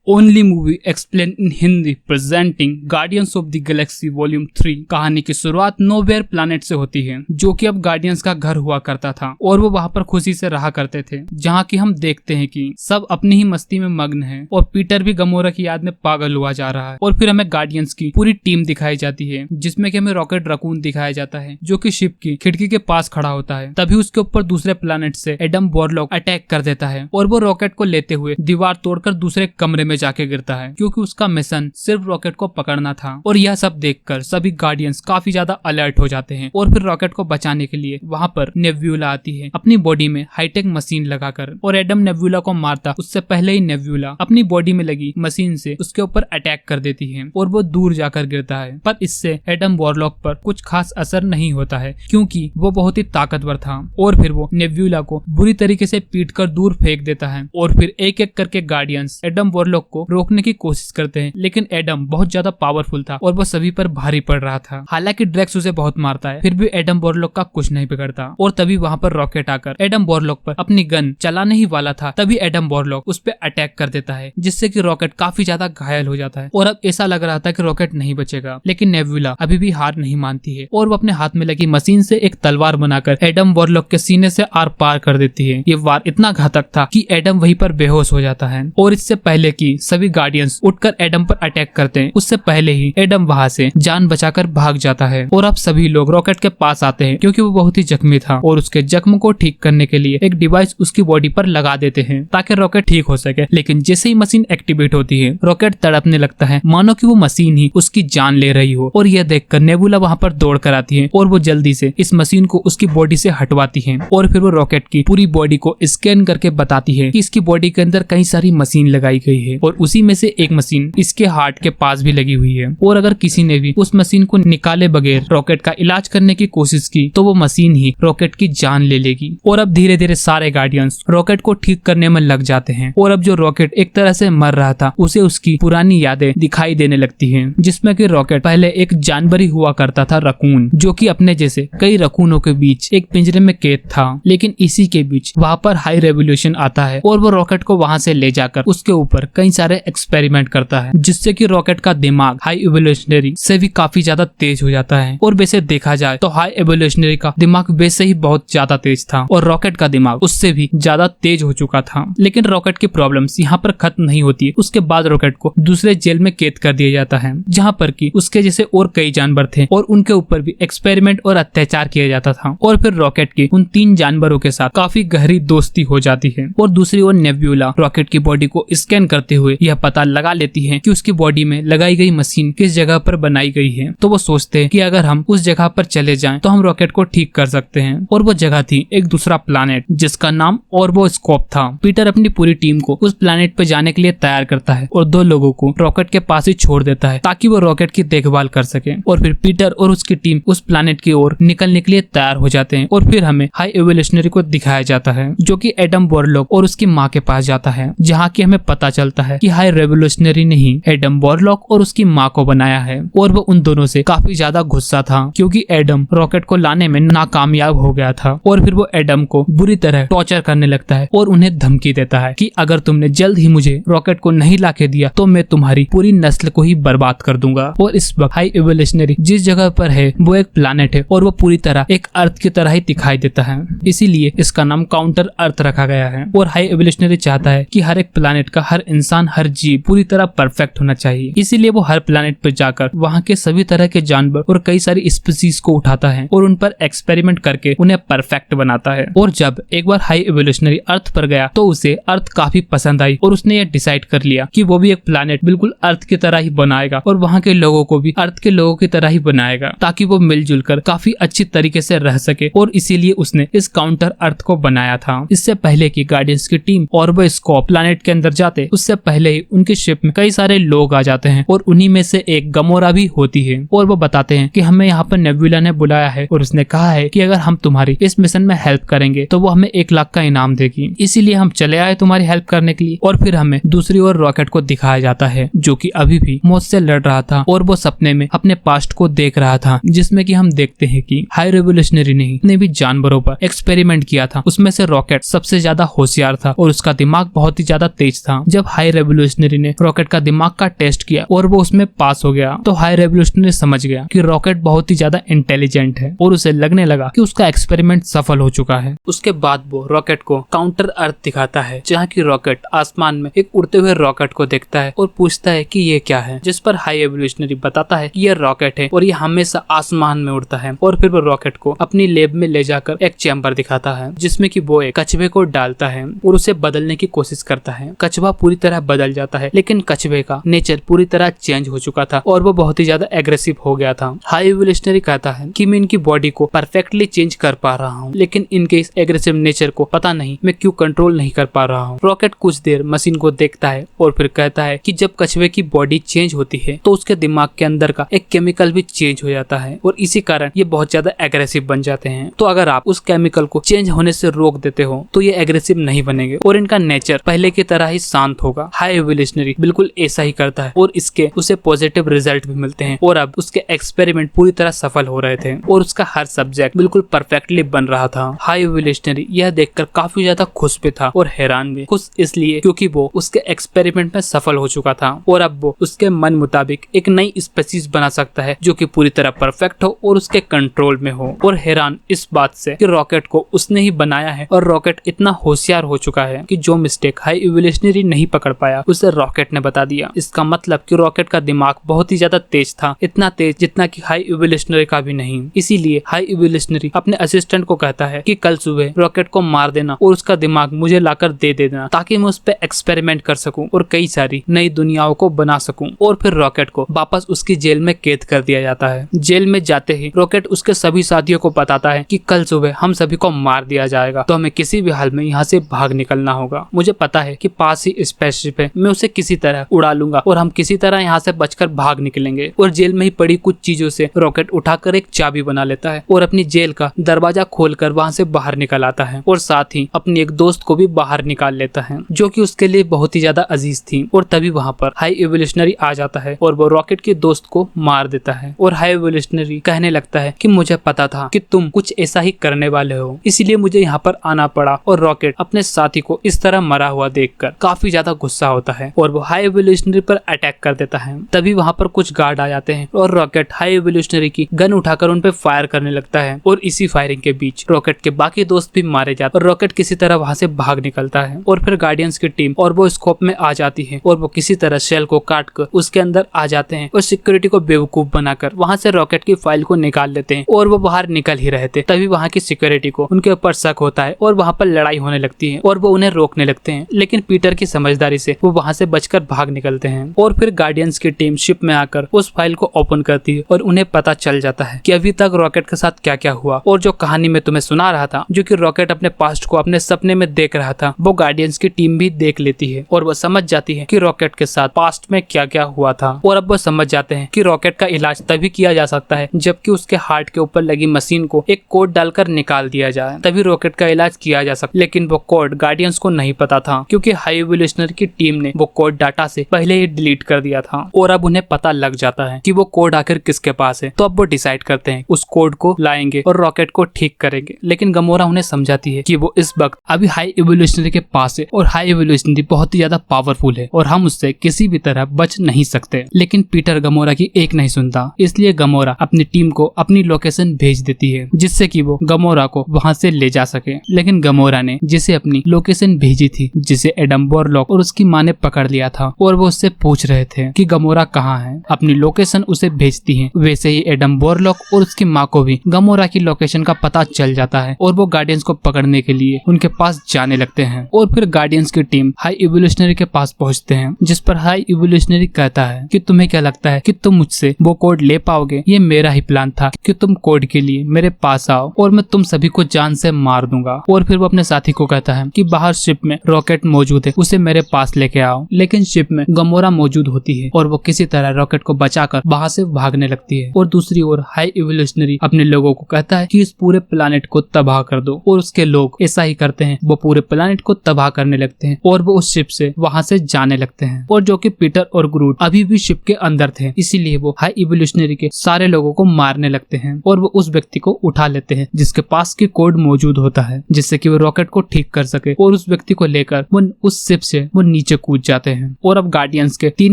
Only movie explain in Hindi presenting guardians of the Galaxy volume 3। कहानी की शुरुआत nowhere planet से होती है, जो कि अब गार्डियंस का घर हुआ करता था और वो वहाँ पर खुशी से रहा करते थे। जहाँ की हम देखते हैं कि सब अपनी ही मस्ती में मग्न है और पीटर भी गमोरा की याद में पागल हुआ जा रहा है। और फिर हमें गार्डियंस की पूरी टीम दिखाई जाती है, जिसमें कि हमें रॉकेट रकून दिखाया जाता है, जो कि शिप की खिड़की के पास खड़ा होता है। तभी उसके ऊपर दूसरे प्लैनेट से एडम वॉरलॉक अटैक कर देता है और वो रॉकेट को लेते हुए दीवार तोड़कर दूसरे कमरे में जाके गिरता है, क्योंकि उसका मिशन सिर्फ रॉकेट को पकड़ना था। और यह सब देखकर सभी गार्डियंस काफी ज्यादा अलर्ट हो जाते हैं और फिर रॉकेट को बचाने के लिए वहाँ पर नेब्यूला आती है अपनी बॉडी में हाईटेक मशीन लगाकर। और एडम नेब्यूला को मारता उससे पहले ही नेब्यूला अपनी बॉडी में लगी मशीन से उसके ऊपर अटैक कर देती है और वो दूर जाकर गिरता है। पर इससे एडम वॉरलॉक पर कुछ खास असर नहीं होता है, क्योंकि वो बहुत ही ताकतवर था। और फिर वो नेब्यूला को बुरी तरीके से पीटकर दूर फेंक देता है। और फिर एक एक करके गार्डियंस एडम वॉरलॉक को रोकने की कोशिश करते हैं, लेकिन एडम बहुत ज्यादा पावरफुल था और वो सभी पर भारी पड़ रहा था। हालांकि ड्रेक्स उसे बहुत मारता है, फिर भी एडम वॉरलॉक का कुछ नहीं बिगड़ता। और तभी वहाँ पर रॉकेट आकर एडम वॉरलॉक पर अपनी गन चलाने ही वाला था, तभी एडम वॉरलॉक उस पर अटैक कर देता है, जिससे कि रॉकेट काफी ज्यादा घायल हो जाता है। और अब ऐसा लग रहा था कि रॉकेट नहीं बचेगा, लेकिन नेब्यूला अभी भी हार नहीं मानती है और वो अपने हाथ में लगी मशीन से एक तलवार बनाकर एडम वॉरलॉक के सीने से आर पार कर देती है। ये वार इतना घातक था कि एडम वहीं पर बेहोश हो जाता है। और इससे पहले कि सभी गार्डियंस उठकर एडम पर अटैक करते हैं, उससे पहले ही एडम वहां से जान बचाकर भाग जाता है। और अब सभी लोग रॉकेट के पास आते हैं, क्योंकि वो बहुत ही जख्मी था और उसके जख्म को ठीक करने के लिए एक डिवाइस उसकी बॉडी पर लगा देते हैं ताकि रॉकेट ठीक हो सके। लेकिन जैसे ही मशीन एक्टिवेट होती है, रॉकेट तड़पने लगता है, मानो कि वो मशीन ही उसकी जान ले रही हो। और यह देखकर नेबुला वहां पर दौड़ कर आती है और वो जल्दी से इस मशीन को उसकी बॉडी से हटवाती है। और फिर वो रॉकेट की पूरी बॉडी को स्कैन करके बताती है कि इसकी बॉडी के अंदर कई सारी मशीन लगाई गई है और उसी में से एक मशीन इसके हार्ट के पास भी लगी हुई है। और अगर किसी ने भी उस मशीन को निकाले बगैर रॉकेट का इलाज करने की कोशिश की, तो वो मशीन ही रॉकेट की जान ले लेगी। और अब धीरे धीरे सारे गार्डियंस रॉकेट को ठीक करने में लग जाते हैं। और अब जो रॉकेट एक तरह से मर रहा था, उसे उसकी पुरानी यादें दिखाई देने लगती हैं, जिसमें कि रॉकेट पहले एक जानवर ही हुआ करता था, रकून, जो कि अपने जैसे कई रकूनों के बीच एक पिंजरे में कैद था। लेकिन इसी के बीच वहाँ पर हाई रेवोल्यूशन आता है और वो रॉकेट को वहाँ से ले जाकर उसके ऊपर कई सारे एक्सपेरिमेंट करता है, जिससे कि रॉकेट का दिमाग हाई एवोल्यूशनरी से भी काफी ज्यादा तेज हो जाता है। और वैसे देखा जाए तो हाई एवोल्यूशनरी का दिमाग वैसे ही बहुत ज्यादा तेज था और रॉकेट का दिमाग उससे भी ज्यादा तेज हो चुका था। लेकिन रॉकेट की प्रॉब्लम्स यहाँ पर खत्म नहीं होती है। उसके बाद रॉकेट को दूसरे जेल में कैद कर दिया जाता है, जहाँ पर कि उसके जैसे और कई जानवर थे और उनके ऊपर भी एक्सपेरिमेंट और अत्याचार किया जाता था। और फिर रॉकेट की उन 3 जानवरों के साथ काफी गहरी दोस्ती हो जाती है। और दूसरी ओर नेब्यूला रॉकेट की बॉडी को स्कैन करते हुए यह पता लगा लेती है कि उसकी बॉडी में लगाई गई मशीन किस जगह पर बनाई गई है। तो वो सोचते हैं कि अगर हम उस जगह पर चले जाएं तो हम रॉकेट को ठीक कर सकते हैं। और वो जगह थी एक दूसरा प्लैनेट, जिसका नाम ऑर्बोस्कोप था। पीटर अपनी पूरी टीम को उस प्लैनेट पर जाने के लिए तैयार करता है और 2 लोगों को रॉकेट के पास ही छोड़ देता है ताकि वो रॉकेट की देखभाल कर सके। और फिर पीटर और उसकी टीम उस प्लैनेट की ओर निकलने के लिए तैयार हो जाते हैं। और फिर हमें हाई एवोल्यूशनरी को दिखाया जाता है, जो कि एडम वॉरलॉक और उसकी माँ के पास जाता है, जहाँ की हमें पता चलता है कि हाई रेवोल्यूशनरी ने ही एडम वॉरलॉक और उसकी माँ को बनाया है। और वो उन दोनों से काफी ज्यादा गुस्सा था, क्योंकि एडम रॉकेट को लाने में नाकामयाब हो गया था। और फिर वो एडम को बुरी तरह टॉर्चर करने लगता है और उन्हें धमकी देता है कि अगर तुमने जल्द ही मुझे रॉकेट को नहीं लाके दिया तो मैं तुम्हारी पूरी नस्ल को ही बर्बाद कर दूंगा। और इस वक्त हाई एवोल्यूशनरी जिस जगह पर है वो एक प्लैनेट है और वो पूरी तरह एक अर्थ की तरह ही दिखाई देता है, इसीलिए इसका नाम काउंटर अर्थ रखा गया है। और हाई एवोल्यूशनरी चाहता है कि हर एक प्लैनेट का हर इंसान, हर जीव पूरी तरह परफेक्ट होना चाहिए। इसीलिए वो हर प्लैनेट पर जाकर वहाँ के सभी तरह के जानवर और कई सारी स्पीसीज को उठाता है और उन पर एक्सपेरिमेंट करके उन्हें परफेक्ट बनाता है। और जब एक बार हाई एवोल्यूशनरी अर्थ पर गया तो उसे अर्थ काफी पसंद आई और उसने ये डिसाइड कर लिया कि वो भी एक प्लैनेट बिल्कुल अर्थ की तरह ही बनाएगा और वहाँ के लोगों को भी अर्थ के लोगों की तरह ही बनाएगा, ताकि वो मिलजुल कर काफी अच्छी तरीके से रह सके। और इसीलिए उसने इस काउंटर अर्थ को बनाया था। इससे पहले कि गार्डियंस की टीम ऑर्बोस्कोप प्लैनेट के अंदर जाते, उससे पहले ही उनकी शिप में कई सारे लोग आ जाते हैं और उन्हीं में से एक गमोरा भी होती है। और वो बताते हैं कि हमें यहाँ पर नेब्यूला ने बुलाया है और उसने कहा है कि अगर हम तुम्हारी इस मिशन में हेल्प करेंगे तो वो हमें 1 लाख का इनाम देगी, इसीलिए हम चले आए तुम्हारी हेल्प करने के लिए। और फिर हमें दूसरी ओर रॉकेट को दिखाया जाता है, जो कि अभी भी मौत से लड़ रहा था और वो सपने में अपने पास्ट को देख रहा था, जिसमें कि हम देखते हैं कि हाई रेवोल्यूशनरी ने जितने भी जानवरों पर एक्सपेरिमेंट किया था उसमें से रॉकेट सबसे ज्यादा होशियार था और उसका दिमाग बहुत ही ज्यादा तेज था। जब हाई रेवोल्यूशनरी ने रॉकेट का दिमाग का टेस्ट किया और वो उसमें पास हो गया। तो हाई रेवोल्यूशनरी समझ गया कि रॉकेट बहुत ही ज्यादा इंटेलिजेंट है और उसे लगने लगा कि उसका एक्सपेरिमेंट सफल हो चुका है। उसके बाद वो रॉकेट को काउंटर अर्थ दिखाता है, जहाँ की रॉकेट आसमान में एक उड़ते हुए रॉकेट को देखता है और पूछता है कि ये क्या है, जिस पर हाई एवोल्यूशनरी बताता है कि ये रॉकेट है और ये हमेशा आसमान में उड़ता है। और फिर वो रॉकेट को अपनी लैब में ले जाकर एक चैम्बर दिखाता है, जिसमें कि वो एक कछुए को डालता है और उसे बदलने की कोशिश करता है। कछुआ पूरी तरह बदल जाता है, लेकिन कछुए का नेचर पूरी तरह चेंज हो चुका था और वो बहुत ही ज्यादा एग्रेसिव हो गया था। हाई एवोल्यूशनरी कहता है कि मैं इनकी बॉडी को परफेक्टली चेंज कर पा रहा हूँ, लेकिन इनके इस एग्रेसिव नेचर को पता नहीं मैं क्यों कंट्रोल नहीं कर पा रहा हूँ। रॉकेट कुछ देर मशीन को देखता है और फिर कहता है कि जब कछुए की बॉडी चेंज होती है तो उसके दिमाग के अंदर का एक केमिकल भी चेंज हो जाता है और इसी कारण ये बहुत ज्यादा एग्रेसिव बन जाते हैं। तो अगर आप उस केमिकल को चेंज होने से रोक देते हो तो ये एग्रेसिव नहीं बनेंगे और इनका नेचर पहले की तरह ही शांत होगा। हाई एवोल्यूशनरी बिल्कुल ऐसा ही करता है और इसके उसे पॉजिटिव रिजल्ट भी मिलते हैं और अब उसके एक्सपेरिमेंट पूरी तरह सफल हो रहे थे और उसका हर सब्जेक्ट बिल्कुल परफेक्टली बन रहा था। हाई एवोल्यूशनरी यह देखकर काफी ज्यादा खुश भी था और हैरान भी। खुश इसलिए क्योंकि वो उसके एक्सपेरिमेंट में सफल हो चुका था और अब वो उसके मन मुताबिक एक नई स्पीशीज बना सकता है जो कि पूरी तरह परफेक्ट हो और उसके कंट्रोल में हो। और हैरान इस बात से कि रॉकेट को उसने ही बनाया है और रॉकेट इतना होशियार हो चुका है कि जो मिस्टेक हाई एवोल्यूशनरी नहीं पकड़ पाया उसे रॉकेट ने बता दिया। इसका मतलब कि रॉकेट का दिमाग बहुत ही ज्यादा तेज था, इतना तेज जितना कि हाई एवोल्यूशनरी का भी नहीं। इसीलिए हाई एवोल्यूशनरी अपने असिस्टेंट को कहता है कि कल सुबह रॉकेट को मार देना और उसका दिमाग मुझे लाकर दे देना ताकि मैं उस पर एक्सपेरिमेंट कर सकूं और कई सारी नई दुनियाओं को बना सकूं। और फिर रॉकेट को वापस उसकी जेल में कैद कर दिया जाता है। जेल में जाते ही रॉकेट उसके सभी साथियों को बताता है कि कल सुबह हम सभी को मार दिया जाएगा, तो हमें किसी भी हाल में यहाँ से भाग निकलना होगा। मुझे पता है कि पास ही स्पेसशिप है, मैं उसे किसी तरह उड़ा लूंगा और हम किसी तरह यहाँ से बचकर भाग निकलेंगे। और जेल में ही पड़ी कुछ चीजों से रॉकेट उठाकर एक चाबी बना लेता है और अपनी जेल का दरवाजा खोलकर वहाँ से बाहर निकल आता है और साथ ही अपनी एक दोस्त को भी बाहर निकाल लेता है जो कि उसके लिए बहुत ही ज्यादा अजीज थी। और तभी वहाँ पर हाई एवोल्यूशनरी आ जाता है और वो रॉकेट के दोस्त को मार देता है और हाई एवोल्यूशनरी कहने लगता है कि मुझे पता था कि तुम कुछ ऐसा ही करने वाले हो, इसीलिए मुझे यहाँ पर आना पड़ा। और रॉकेट अपने साथी को इस तरह मरा हुआ देखकर काफी ज्यादा गुस्सा होता है और वो हाई एवोल्यूशनरी पर अटैक कर देता है। तभी वहाँ पर कुछ गार्ड आ जाते हैं और रॉकेट हाई एवोल्यूशनरी की गन उठाकर उन पे फायर करने लगता है और इसी फायरिंग के बीच रॉकेट के बाकी दोस्त भी मारे जाते हैं और रॉकेट किसी तरह वहाँ से भाग निकलता है। और फिर गार्डियंस की टीम और वो स्कोप में आ जाती है और वो किसी तरह शेल को काट कर उसके अंदर आ जाते हैं और सिक्योरिटी को बेवकूफ बनाकर वहाँ से रॉकेट की फाइल को निकाल लेते हैं और वो बाहर निकल ही रहे थे। तभी वहाँ की सिक्योरिटी को उनके ऊपर शक होता है और वहाँ पर लड़ाई होने लगती है और वो उन्हें रोकने लगते हैं, लेकिन पीटर की समझदारी से वो वहाँ से बचकर भाग निकलते हैं। और फिर गार्डियंस की टीम शिप में आकर उस फाइल को ओपन करती है और उन्हें पता चल जाता है कि अभी तक रॉकेट के साथ क्या क्या हुआ। और जो कहानी में तुम्हें सुना रहा था, जो कि रॉकेट अपने पास्ट को अपने सपने में देख रहा था, वो गार्डियंस की टीम भी देख लेती है और वो समझ जाती है कि रॉकेट के साथ पास्ट में क्या क्या हुआ था। और अब वो समझ जाते हैं कि रॉकेट का इलाज तभी किया जा सकता है जबकि उसके हार्ट के ऊपर लगी मशीन को एक कोड डालकर निकाल दिया जाए, तभी रॉकेट का इलाज किया जा सकता। लेकिन वो कोड गार्डियंस को नहीं पता था क्योंकि हाई एवोल्यूशनरी की टीम ने वो कोड डाटा से पहले ही डिलीट कर दिया था। और अब उन्हें पता लग जाता है कि वो कोड आखिर किसके पास है। तो अब वो डिसाइड करते हैं उस कोड को लाएंगे और रॉकेट को ठीक करेंगे। लेकिन गमोरा उन्हें समझाती है कि वो इस वक्त अभी हाई एवोल्यूशनरी के पास है और हाई एवोल्यूशनरी बहुत ही ज्यादा पावरफुल है और हम उससे किसी भी तरह बच नहीं सकते। लेकिन पीटर गमोरा की एक नहीं सुनता, इसलिए गमोरा अपनी टीम को अपनी लोकेशन भेज देती है जिससे कि वो गमोरा को वहां से ले जा सके। लेकिन गमोरा ने जिसे अपनी लोकेशन भेजी थी, जिसे एडम वॉरलॉक और उसकी माँ ने पकड़ लिया था और वो उससे पूछ रहे थे कि गमोरा कहाँ है, अपनी लोकेशन उसे भेजती है। वैसे ही एडम वॉरलॉक और उसकी माँ को भी गमोरा की लोकेशन का पता चल जाता है और वो गार्डियंस को पकड़ने के लिए उनके पास जाने लगते हैं। और फिर गार्डियंस की टीम हाई इवोल्यूशनरी के पास पहुंचते हैं, जिस पर हाई इवोल्यूशनरी कहता है कि तुम्हें क्या लगता है कि तुम मुझसे वो कोड ले पाओगे? ये मेरा ही प्लान था कि तुम कोड के लिए मेरे पास आओ और मैं तुम सभी को जान से मार दूंगा। और फिर वो अपने साथी को कहता है कि बाहर शिप में रॉकेट मौजूद है, उसे मेरे पास लेके आओ। लेकिन शिप में गमोरा मौजूद होती है और वो किसी तरह रॉकेट को बचाकर वहां से भागने लगती है। और दूसरी ओर हाई इवोल्यूशनरी अपने लोगों को कहता है कि इस पूरे प्लानेट को तबाह कर दो और उसके लोग ऐसा ही करते हैं, वो पूरे प्लानेट को तबाह करने लगते हैं और वो उस शिप से वहां से जाने लगते हैं। और जो कि पीटर और ग्रूट अभी भी शिप के अंदर थे, इसीलिए वो हाई इवोल्यूशनरी के सारे लोगों को मारने लगते हैं और वो उस व्यक्ति को उठा लेते हैं जिसके पास की कोड मौजूद होता है, जिससे कि वो रॉकेट को ठीक कर सके। और उस व्यक्ति को लेकर वो उस शिप से वो नीचे नीचे कूद जाते हैं। और अब गार्डियंस के 3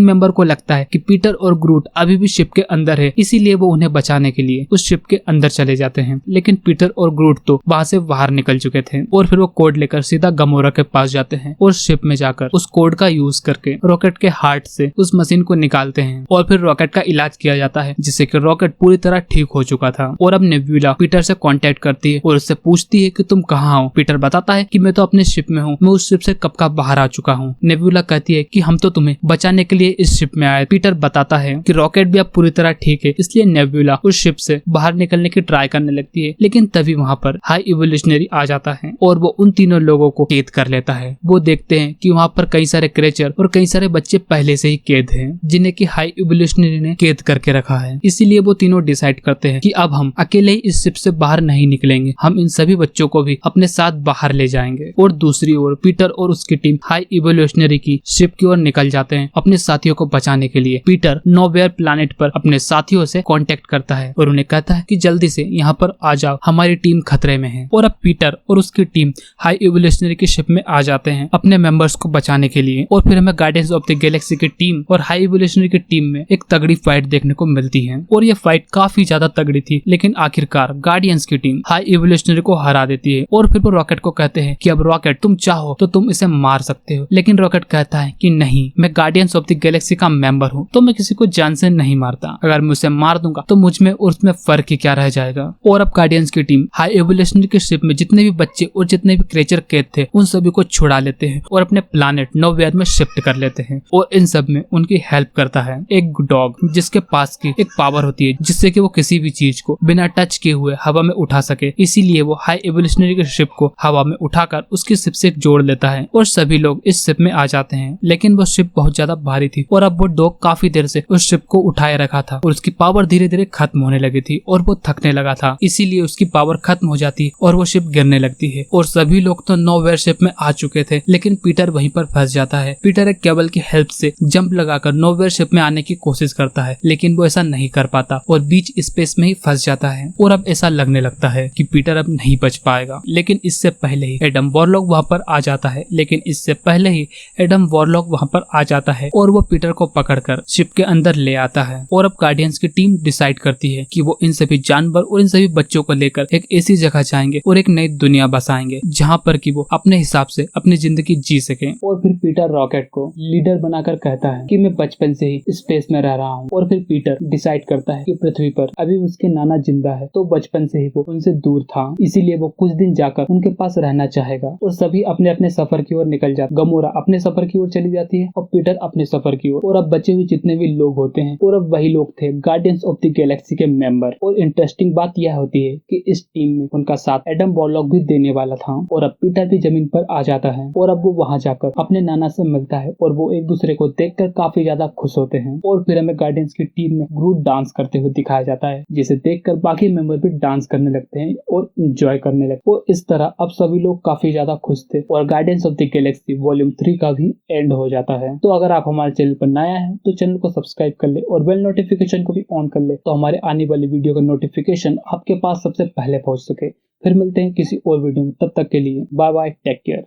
मेंबर को लगता है कि पीटर और ग्रूट अभी भी शिप के अंदर है, इसीलिए वो उन्हें बचाने के लिए उस शिप के अंदर चले जाते हैं। लेकिन पीटर और ग्रूट तो वहां से बाहर निकल चुके थे और फिर वो कोड लेकर सीधा गमोरा के पास जाते हैं और शिप में जाकर उस कोड का यूज करके रॉकेट के हार्ट से उस मशीन को निकालते हैं और फिर रॉकेट का इलाज किया जाता है, जिससे कि रॉकेट पूरी तरह ठीक हो चुका था। और अब नेब्यूला पीटर से कांटेक्ट करती है और उससे पूछती है कि तुम कहाँ हो। पीटर बताता है कि मैं तो अपने शिप में हूँ, मैं उस शिप से कब का बाहर आ चुका हूँ। नेब्यूला कहती है कि हम तो तुम्हें बचाने के लिए इस शिप में आए। पीटर बताता है कि रॉकेट भी अब पूरी तरह ठीक है, इसलिए नेब्यूला उस शिप से बाहर निकलने की ट्राई करने लगती है। लेकिन तभी वहाँ पर हाई इवोल्यूशनरी आ जाता है और वो उन तीनों लोगों को कैद कर लेता है। वो देखते हैं कि वहाँ पर कई सारे क्रिएचर और कई सारे बच्चे पहले से ही कैद हैं, जिन्हें कि हाई इवोल्यूशनरी ने कैद करके रखा है। इसीलिए वो तीनों डिसाइड करते हैं कि अब हम अकेले ही इस शिप से बाहर नहीं निकलेंगे, हम इन सभी बच्चों को भी अपने साथ बाहर ले जाएंगे। और दूसरी ओर पीटर और उसकी टीम हाई इवोल्यूशनरी की शिप की ओर निकल जाते हैं अपने साथियों को बचाने के लिए। पीटर नोवेयर प्लैनेट पर अपने साथियों से कांटेक्ट करता है और उन्हें कहता है कि जल्दी से यहाँ पर आ जाओ, हमारी टीम खतरे में है। और अब पीटर और उसकी टीम हाई इवोल्यूशनरी की शिप में आ जाते हैं अपने मेंबर्स को बचाने के लिए। और फिर हमें गार्डियंस ऑफ द गैलेक्सी की टीम और हाई इवोल्यूशनरी की टीम में एक तगड़ी फाइट देखने को मिलती है। और ये फाइट काफी ज्यादा तगड़ी थी, लेकिन आखिरकार गार्डियंस की टीम हाई इवोल्यूशनरी को हरा देती है। और फिर वो रॉकेट को कहते हैं कि अब रॉकेट तुम चाहो तो तुम इसे मार सकते हो। लेकिन रॉकेट कहता है कि नहीं, मैं गार्डियंस ऑफ द गैलेक्सी का मेंबर हूँ, तो मैं किसी को जान से नहीं मारता। अगर मैं उसे मार दूंगा तो मुझ में और उसमें फर्क ही क्या रह जाएगा। और अब गार्डियंस की टीम हाई इवोल्यूशनरी की शिप में जितने भी बच्चे और जितने भी क्रिएचर कैद थे उन सभी को छुड़ा लेते हैं और अपने प्लैनेट नोवेयर में शिफ्ट कर लेते हैं। और इन सब में उनकी हेल्प करता है एक डॉग, जिसके पास की एक पावर होती है जिससे कि वो किसी भी चीज को बिना टच किए हुए हवा में उठा सके। इसीलिए वो हाई इवोल्यूशनरी की शिप को हवा में उठाकर उसकी शिप से जोड़ लेता है और सभी लोग इस शिप में आ जाते हैं। लेकिन वो शिप बहुत ज्यादा भारी थी और अब वो डॉग काफी देर से उस शिप को उठाए रखा था और उसकी पावर धीरे धीरे खत्म होने लगी थी और वो थकने लगा था। इसीलिए उसकी पावर खत्म हो जाती है और वो शिप गिरने लगती है। और सभी लोग तो नोवेयर शिप में आ चुके थे, लेकिन पीटर वहीं पर फंस जाता है। पीटर एक केबल की हेल्प से जंप लगाकर नोवेयर शिप में आने की कोशिश करता है, लेकिन वो ऐसा नहीं कर पाता और बीच स्पेस में ही फंस जाता है। और अब ऐसा लगने लगता है कि पीटर अब नहीं बच पाएगा। लेकिन इससे पहले ही एडम वॉरलॉक वहाँ पर आ जाता है और वो पीटर को पकड़कर शिप के अंदर ले आता है। और अब गार्डियंस की टीम डिसाइड करती है कि वो इन सभी जानवर और इन सभी बच्चों को लेकर एक ऐसी जगह जाएंगे और एक नई दुनिया बसाएंगे जहाँ पर कि वो अपने हिसाब से अपनी जिंदगी जी सके। और फिर पीटर रॉकेट को लीडर बनाकर कहता है कि मैं बचपन से ही स्पेस में रह रहा हूँ। और फिर पीटर डिसाइड करता है कि पृथ्वी पर अभी उसके नाना जिंदा है, तो बचपन से ही वो उनसे दूर था, इसीलिए वो कुछ दिन जाकर उनके पास रहना चाहेगा। और सभी अपने अपने सफर की ओर निकल जाते। गमोरा अपने सफर की ओर चली जाती है और पीटर अपने सफर की ओर। और अब बचे हुए जितने भी लोग होते हैं और अब वही लोग थे गार्डियंस ऑफ द गैलेक्सी के मेंबर। और इंटरेस्टिंग बात यह होती है कि इस टीम में उनका साथ एडम वॉरलॉक भी देने वाला था। और अब पीटर भी जमीन पर आ जाता है और अब वो वहां जाकर अपने नाना से मिलता है और वो एक दूसरे को देखकर काफी ज्यादा खुश होते हैं। और फिर हमें गार्डियंस की टीम में ग्रूट डांस करते हुए दिखाया जाता है, जिसे देखकर बाकी मेंबर भी डांस करने लगते हैं और एंजॉय करने लगते हैं। और इस तरह अब सभी लोग काफी ज्यादा खुश थे और guardians of the Galaxy volume 3 का भी एंड हो जाता है। तो अगर आप हमारे चैनल पर नया है तो चैनल को सब्सक्राइब कर ले और बेल नोटिफिकेशन को भी ऑन कर ले, तो हमारे आने वाली वीडियो का नोटिफिकेशन आपके पास सबसे पहले पहुंच सके। फिर मिलते हैं किसी और वीडियो में, तब तक के लिए बाय बाय, टेक केयर।